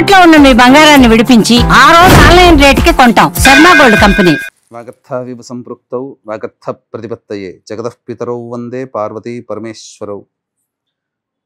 తాకట్లో ఉన్న మీ బంగారాన్ని విడిపించి ఆ రోజు ఆన్లైన్ రేటుకి కొంటాం. Sharma gold company. వాగర్థావివ సంపృక్తౌ వాగర్థ ప్రతిపత్తయే జగతః పితరౌ వందే పార్వతీ పరమేశ్వరౌ.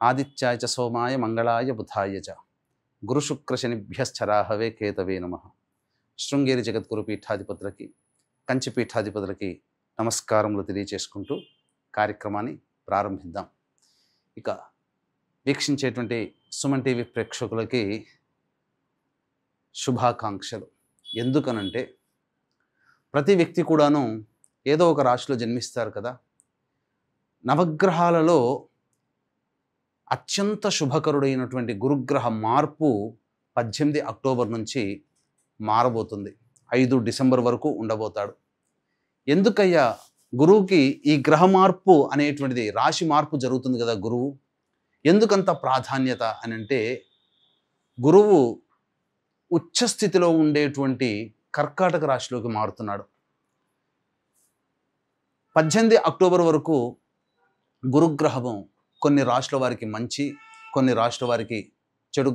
ఆదిత్యాయ చ సోమాయ మంగళాయ బుధాయ చ గురుశుక్రశనిభ్యశ్చరాహవే కేతవే నమః. శృంగేరి జగద్గురు పీఠాధిపతులకి, కంచి పీఠాధిపతులకి నమస్కారములు తెలియచేసుకుంటూ కార్యక్రమాన్ని ప్రారంభిద్దాం. ఇక వీక్షించేటువంటి సుమన్ టీవీ ప్రేక్షకులకి శుభాకాంక్షలు. ఎందుకనంటే ప్రతి వ్యక్తి కూడాను ఏదో ఒక రాశిలో జన్మిస్తారు కదా. నవగ్రహాలలో అత్యంత శుభకరుడైనటువంటి గురుగ్రహ మార్పు 18 అక్టోబర్ నుంచి మారబోతుంది. 5 డిసెంబర్ వరకు ఉండబోతాడు. ఎందుకయ్యా గురువుకి ఈ గ్రహ మార్పు అనేటువంటిది, రాశి మార్పు జరుగుతుంది కదా గురువు, ఎందుకంత ప్రాధాన్యత అని అంటే, గురువు ఉచ్చస్థితిలో ఉండేటువంటి కర్కాటక రాశిలోకి మారుతున్నాడు. 18 అక్టోబర్ వరకు గురుగ్రహము కొన్ని రాశుల వారికి మంచి, కొన్ని రాశుల వారికి చెడు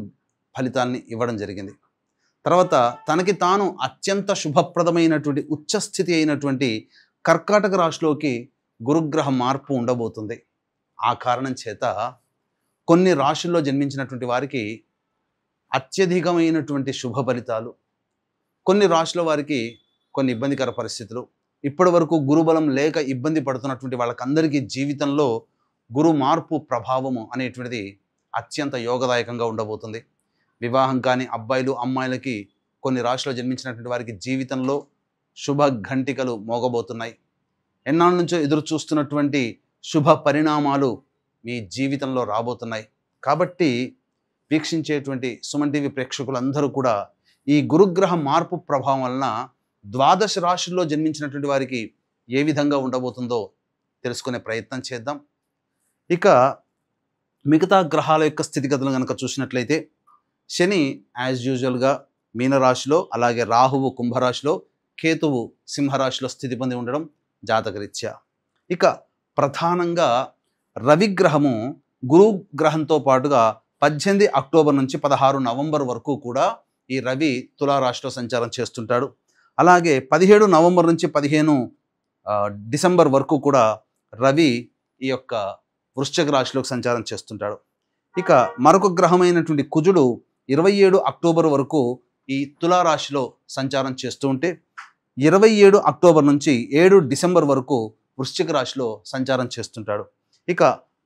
ఫలితాన్ని ఇవ్వడం జరిగింది. తర్వాత తనకి తాను అత్యంత శుభప్రదమైనటువంటి ఉచ్చస్థితి అయినటువంటి కర్కాటక రాశిలోకి గురుగ్రహ మార్పు ఉండబోతుంది. ఆ కారణం చేత కొన్ని రాశుల్లో జన్మించినటువంటి వారికి అత్యధికమైనటువంటి శుభ ఫలితాలు, కొన్ని రాశుల వారికి కొన్ని ఇబ్బందికర పరిస్థితులు, ఇప్పటి వరకు గురుబలం లేక ఇబ్బంది పడుతున్నటువంటి వాళ్ళకందరికీ జీవితంలో గురు మార్పు ప్రభావము అనేటువంటిది అత్యంత యోగదాయకంగా ఉండబోతుంది. వివాహం కాని అబ్బాయిలు అమ్మాయిలకి, కొన్ని రాశిలో జన్మించినటువంటి వారికి జీవితంలో శుభ ఘంటికలు మోగబోతున్నాయి. ఎన్నాళ్ళ నుంచో ఎదురు చూస్తున్నటువంటి శుభ పరిణామాలు మీ జీవితంలో రాబోతున్నాయి. కాబట్టి వీక్షించేటువంటి సుమన్ టీవీ ప్రేక్షకులందరూ కూడా ఈ గురుగ్రహ మార్పు ప్రభావం వలన 12 రాశుల్లో జన్మించినటువంటి వారికి ఏ విధంగా ఉండబోతుందో తెలుసుకునే ప్రయత్నం చేద్దాం. ఇక మిగతా గ్రహాల యొక్క స్థితిగతులు కనుక చూసినట్లయితే, శని యాజ్ యూజువల్గా మీనరాశిలో, అలాగే రాహువు కుంభరాశిలో, కేతువు సింహరాశిలో స్థితి పొంది ఉండడం జాతకరీత్యా. ఇక ప్రధానంగా రవిగ్రహము గురుగ్రహంతో పాటుగా 18 అక్టోబర్ నుంచి 16 నవంబర్ వరకు కూడా ఈ రవి తులారాశిలో సంచారం చేస్తుంటాడు. అలాగే 17 నవంబర్ నుంచి 15 డిసెంబర్ వరకు కూడా రవి ఈ యొక్క వృశ్చిక రాశిలోకి సంచారం చేస్తుంటాడు. ఇక మరొక గ్రహమైనటువంటి కుజుడు 27 అక్టోబర్ వరకు ఈ తులారాశిలో సంచారం చేస్తూ ఉంటే, 27 అక్టోబర్ నుంచి 7 డిసెంబర్ వరకు వృశ్చిక రాశిలో సంచారం చేస్తుంటాడు. ఇక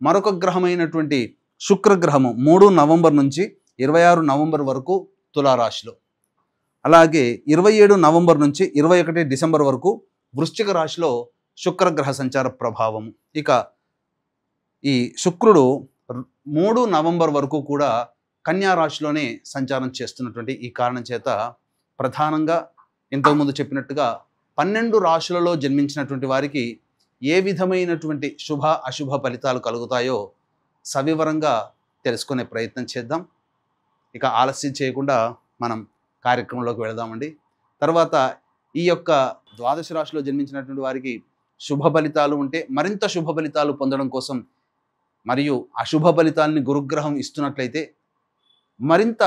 మరొక గ్రహమైనటువంటి శుక్రగ్రహము 3 నవంబర్ నుంచి 26 నవంబర్ వరకు తులారాశిలో, అలాగే 27 నవంబర్ నుంచి 21 డిసెంబర్ వరకు వృశ్చిక రాశిలో శుక్రగ్రహ సంచార ప్రభావం. ఇక ఈ శుక్రుడు 3 నవంబర్ వరకు కూడా కన్యా రాశిలోనే సంచారం చేస్తున్నటువంటి ఈ కారణం చేత ప్రధానంగా ఇంతకుముందు చెప్పినట్టుగా 12 రాశులలో జన్మించినటువంటి వారికి ఏ విధమైనటువంటి శుభ అశుభ ఫలితాలు కలుగుతాయో సవివరంగా తెలుసుకునే ప్రయత్నం చేద్దాం. ఇక ఆలస్యం చేయకుండా మనం కార్యక్రమంలోకి వెళదామండి. తర్వాత ఈ యొక్క 12 రాశిలో జన్మించినటువంటి వారికి శుభ ఫలితాలు ఉంటే మరింత శుభ ఫలితాలు పొందడం కోసం, మరియు అశుభ ఫలితాలని గురుగ్రహం ఇస్తున్నట్లయితే మరింత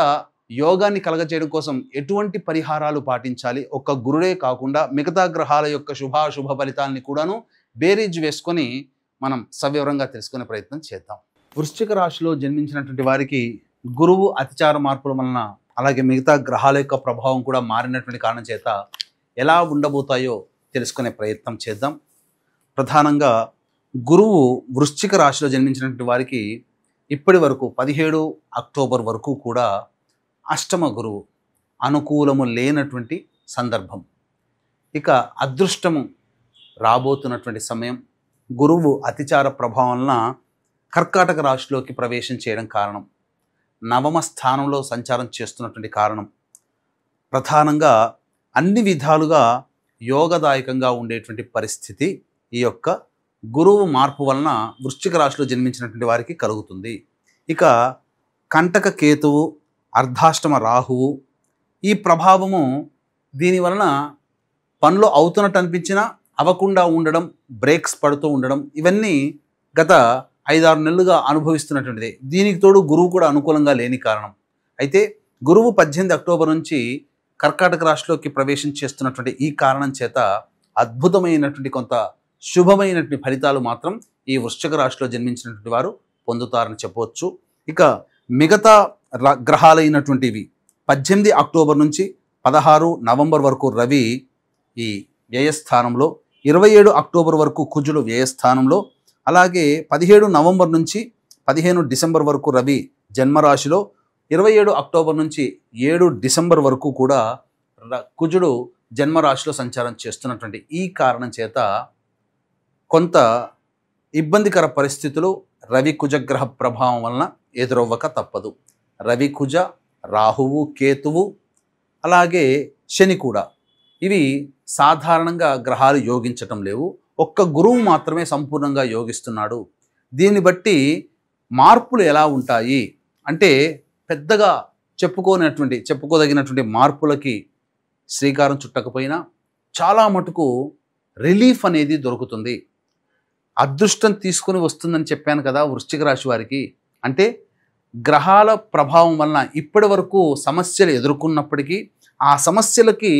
యోగాన్ని కలగచేయడం కోసం ఎటువంటి పరిహారాలు పాటించాలి, ఒక్క గురుడే కాకుండా మిగతా గ్రహాల యొక్క శుభాశుభ ఫలితాలని కూడాను బేరీజ్ వేసుకొని మనం సవివరంగా తెలుసుకునే ప్రయత్నం చేద్దాం. వృశ్చిక రాశిలో జన్మించినటువంటి వారికి గురువు అతిచార మార్పుల వలన, అలాగే మిగతా గ్రహాల యొక్క ప్రభావం కూడా మారినటువంటి కారణం చేత ఎలా ఉండబోతాయో తెలుసుకునే ప్రయత్నం చేద్దాం. ప్రధానంగా గురువు వృశ్చిక రాశిలో జన్మించినటువంటి వారికి ఇప్పటి వరకు 17 అక్టోబర్ వరకు కూడా అష్టమ గురువు, అనుకూలము లేనటువంటి సందర్భం. ఇక అదృష్టము రాబోతున్నటువంటి సమయం. గురువు అతిచార ప్రభావం వలన కర్కాటక రాశిలోకి ప్రవేశం చేయడం కారణం, నవమ స్థానంలో సంచారం చేస్తున్నటువంటి కారణం, ప్రధానంగా అన్ని విధాలుగా యోగదాయకంగా ఉండేటువంటి పరిస్థితి ఈ యొక్క గురువు మార్పు వలన వృశ్చిక రాశిలో జన్మించినటువంటి వారికి కలుగుతుంది. ఇక కంటక కేతువు, అర్ధాష్టమ రాహువు, ఈ ప్రభావము దీనివలన పనులు అవుతున్నట్టు అనిపించినా అవ్వకుండా ఉండడం, బ్రేక్స్ పడుతూ ఉండడం, ఇవన్నీ గత 5-6 నెలలుగా అనుభవిస్తున్నటువంటిది. దీనికి తోడు గురువు కూడా అనుకూలంగా లేని కారణం. అయితే గురువు 18 అక్టోబర్ నుంచి కర్కాటక రాశిలోకి ప్రవేశం చేస్తున్నటువంటి ఈ కారణం చేత అద్భుతమైనటువంటి కొంత శుభమైనటువంటి ఫలితాలు మాత్రం ఈ వృశ్చిక రాశిలో జన్మించినటువంటి వారు పొందుతారని చెప్పవచ్చు. ఇక మిగతా గ్రహాలైనటువంటివి 18 అక్టోబర్ నుంచి 16 నవంబర్ వరకు రవి ఈ వ్యయస్థానంలో, 27 అక్టోబర్ వరకు కుజుడు వ్యయస్థానంలో, అలాగే 17 నవంబర్ నుంచి 15 డిసెంబర్ వరకు రవి జన్మరాశిలో, 27 అక్టోబర్ నుంచి 7 డిసెంబర్ వరకు కూడా కుజుడు జన్మరాశిలో సంచారం చేస్తున్నటువంటి ఈ కారణం చేత కొంత ఇబ్బందికర పరిస్థితులు రవి కుజగ్రహ ప్రభావం వలన ఎదురవ్వక తప్పదు. రవి కుజ, రాహువు, కేతువు, అలాగే శని కూడా ఇవి సాధారణంగా గ్రహాలు యోగించటం లేవు. ఒక్క గురువు మాత్రమే సంపూర్ణంగా యోగిస్తున్నాడు. దీన్ని బట్టి మార్పులు ఎలా ఉంటాయి అంటే పెద్దగా చెప్పుకోదగినటువంటి మార్పులకి శ్రీకారం చుట్టకపోయినా చాలా మటుకు రిలీఫ్ అనేది దొరుకుతుంది. అదృష్టం తీసుకుని వస్తుందని చెప్పాను కదా వృశ్చిక రాశి వారికి. అంటే గ్రహాల ప్రభావం వలన ఇప్పటి వరకు సమస్యలు ఎదుర్కొన్నప్పటికీ ఆ సమస్యలకి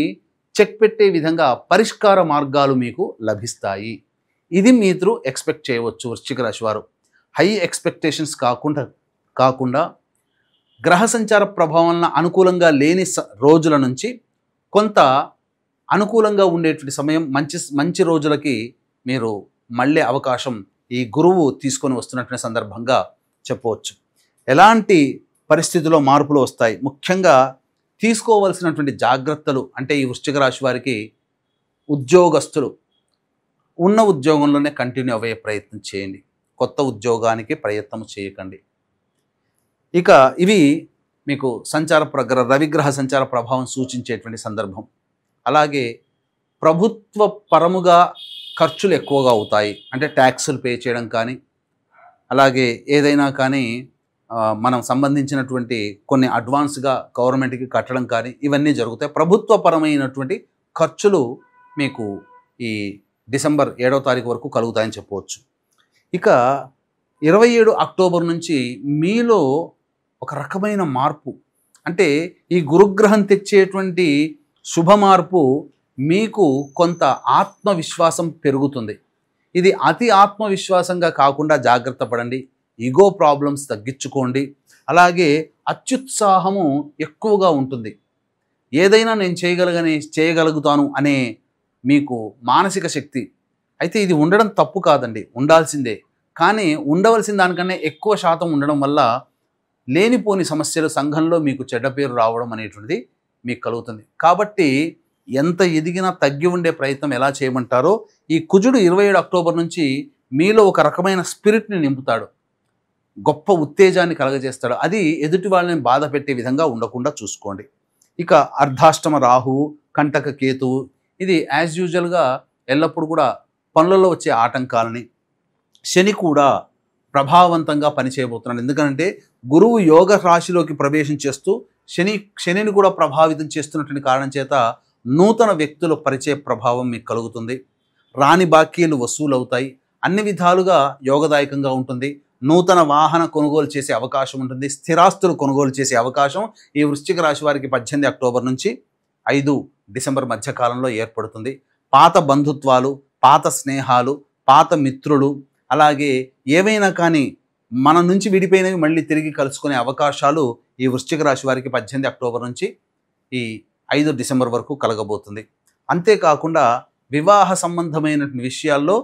చెక్ పెట్టే విధంగా పరిష్కార మార్గాలు మీకు లభిస్తాయి. ఇది మీరు ఎక్స్పెక్ట్ చేయవచ్చు. వృశ్చిక రాశి వారు హై ఎక్స్పెక్టేషన్స్ కాకుండా గ్రహ సంచార ప్రభావం వలన అనుకూలంగా లేని రోజుల నుంచి కొంత అనుకూలంగా ఉండేటువంటి సమయం, మంచి రోజులకి మీరు మళ్ళీ అవకాశం ఈ గురువు తీసుకొని వస్తున్నటువంటి సందర్భంగా చెప్పవచ్చు. ఎలాంటి పరిస్థితుల్లో మార్పులు వస్తాయి, ముఖ్యంగా తీసుకోవలసినటువంటి జాగ్రత్తలు అంటే ఈ వృశ్చిక రాశి వారికి ఉద్యోగస్తులు ఉన్న ఉద్యోగంలోనే కంటిన్యూ అయ్యే ప్రయత్నం చేయండి. కొత్త ఉద్యోగానికి ప్రయత్నం చేయకండి. ఇక ఇవి మీకు రవిగ్రహ సంచార ప్రభావం సూచించేటువంటి సందర్భం. అలాగే ప్రభుత్వ పరముగా ఖర్చులు ఎక్కువగా అవుతాయి. అంటే ట్యాక్సులు పే చేయడం కానీ, అలాగే ఏదైనా కానీ మనం సంబంధించినటువంటి కొన్ని అడ్వాన్స్గా గవర్నమెంట్కి కట్టడం కానీ ఇవన్నీ జరుగుతాయి. ప్రభుత్వపరమైనటువంటి ఖర్చులు మీకు ఈ డిసెంబర్ 7వ తారీఖు వరకు కలుగుతాయని చెప్పవచ్చు. ఇక 27 అక్టోబర్ నుంచి మీలో ఒక రకమైన మార్పు, అంటే ఈ గురుగ్రహం తెచ్చేటువంటి శుభ మార్పు మీకు కొంత ఆత్మవిశ్వాసం పెరుగుతుంది. ఇది అతి ఆత్మవిశ్వాసంగా కాకుండా జాగ్రత్త పడండి. ఈగో ప్రాబ్లమ్స్ తగ్గించుకోండి. అలాగే అత్యుత్సాహము ఎక్కువగా ఉంటుంది. ఏదైనా నేను చేయగలుగుతాను అనే మీకు మానసిక శక్తి అయితే ఇది ఉండడం తప్పు కాదండి, ఉండాల్సిందే. కానీ ఉండవలసిన దానికన్నా ఎక్కువ శాతం ఉండడం వల్ల లేనిపోని సమస్యలు సంఘంలో మీకు చెడ్డ పేరు రావడం అనేటువంటిది మీకు కలుగుతుంది. కాబట్టి ఎంత ఎదిగినా తగ్గి ఉండే ప్రయత్నం ఎలా చేయమంటారో ఈ కుజుడు 27 అక్టోబర్ నుంచి మీలో ఒక రకమైన స్పిరిట్ని నింపుతాడు, గొప్ప ఉత్తేజాన్ని కలగజేస్తాడు. అది ఎదుటి వాళ్ళని బాధ పెట్టే విధంగా ఉండకుండా చూసుకోండి. ఇక అర్ధాష్టమ రాహువు, కంటక కేతువు ఇది యాజ్ యూజువల్గా ఎల్లప్పుడూ కూడా పనులలో వచ్చే ఆటంకాలని, శని కూడా ప్రభావవంతంగా పనిచేయబోతున్నాడు. ఎందుకంటే గురువు యోగ రాశిలోకి ప్రవేశం చేస్తూ శనిని కూడా ప్రభావితం చేస్తున్నటువంటి కారణం చేత నూతన వ్యక్తుల పరిచయ ప్రభావం మీకు కలుగుతుంది. రాని బాకీలు వసూలు అవుతాయి. అన్ని విధాలుగా యోగదాయకంగా ఉంటుంది. నూతన వాహన కొనుగోలు చేసే అవకాశం ఉంటుంది. స్థిరాస్తులు కొనుగోలు చేసే అవకాశం ఈ వృశ్చిక రాశి వారికి 18 అక్టోబర్ నుంచి 5 డిసెంబర్ మధ్యకాలంలో ఏర్పడుతుంది. పాత బంధుత్వాలు, పాత స్నేహాలు, పాత మిత్రులు, అలాగే ఏవైనా కానీ మన నుంచి విడిపోయినవి మళ్ళీ తిరిగి కలుసుకునే అవకాశాలు ఈ వృశ్చిక రాశి వారికి 18 అక్టోబర్ నుంచి ఈ 5 డిసెంబర్ వరకు కలగబోతుంది. అంతేకాకుండా వివాహ సంబంధమైన విషయాల్లో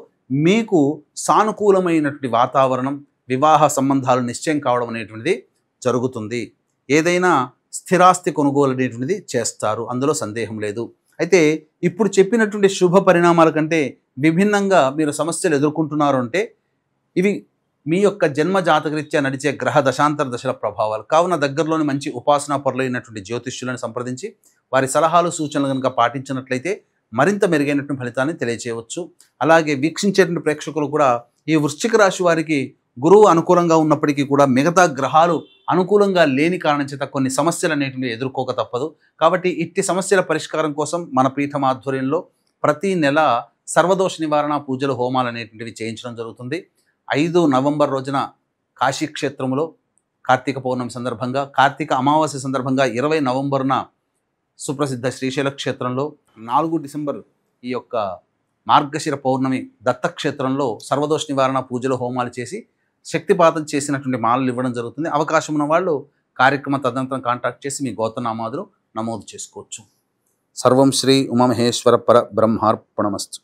మీకు సానుకూలమైనటువంటి వాతావరణం, వివాహ సంబంధాలు నిశ్చయం కావడం అనేటువంటిది జరుగుతుంది. ఏదైనా స్థిరాస్తి కొనుగోలు అనేటువంటిది చేస్తారు, అందులో సందేహం లేదు. అయితే ఇప్పుడు చెప్పినటువంటి శుభ పరిణామాల కంటే విభిన్నంగా మీరు సమస్యలు ఎదుర్కొంటున్నారు అంటే ఇవి మీ యొక్క జన్మ జాతకరీత్యా నడిచే గ్రహ దశాంతర దశల ప్రభావాలు. కావున దగ్గరలోని మంచి ఉపాసనా పరులైనటువంటి జ్యోతిష్యులను సంప్రదించి వారి సలహాలు సూచనలు కనుక పాటించినట్లయితే మరింత మెరుగైనటువంటి ఫలితాన్ని తెలియచేయవచ్చు. అలాగే వీక్షించేటువంటి ప్రేక్షకులు కూడా ఈ వృశ్చిక రాశి వారికి గురువు అనుకూలంగా ఉన్నప్పటికీ కూడా మిగతా గ్రహాలు అనుకూలంగా లేని కారణం చేత కొన్ని సమస్యలు అనేటివి ఎదుర్కోక తప్పదు. కాబట్టి ఇట్టి సమస్యల పరిష్కారం కోసం మన పీఠం ఆధ్వర్యంలో ప్రతి నెల సర్వదోష నివారణ పూజలు, హోమాలు అనేటువంటివి చేయించడం జరుగుతుంది. 5 నవంబర్ రోజున కాశీ క్షేత్రంలో కార్తీక పౌర్ణమి సందర్భంగా, కార్తీక అమావాస్య సందర్భంగా 20 నవంబర్న సుప్రసిద్ధ శ్రీశైల క్షేత్రంలో, 4 డిసెంబర్ ఈ యొక్క మార్గశిర పౌర్ణమి దత్తక్షేత్రంలో సర్వదోష నివారణ పూజలు హోమాలు చేసి శక్తిపాతం చేసినటువంటి మాలలు ఇవ్వడం జరుగుతుంది. అవకాశం ఉన్న వాళ్ళు కార్యక్రమ తదనంతరం కాంటాక్ట్ చేసి మీ గోత్రనామాదులు నమోదు చేసుకోవచ్చు. సర్వం శ్రీ ఉమామహేశ్వర పర బ్రహ్మార్పణమస్తు.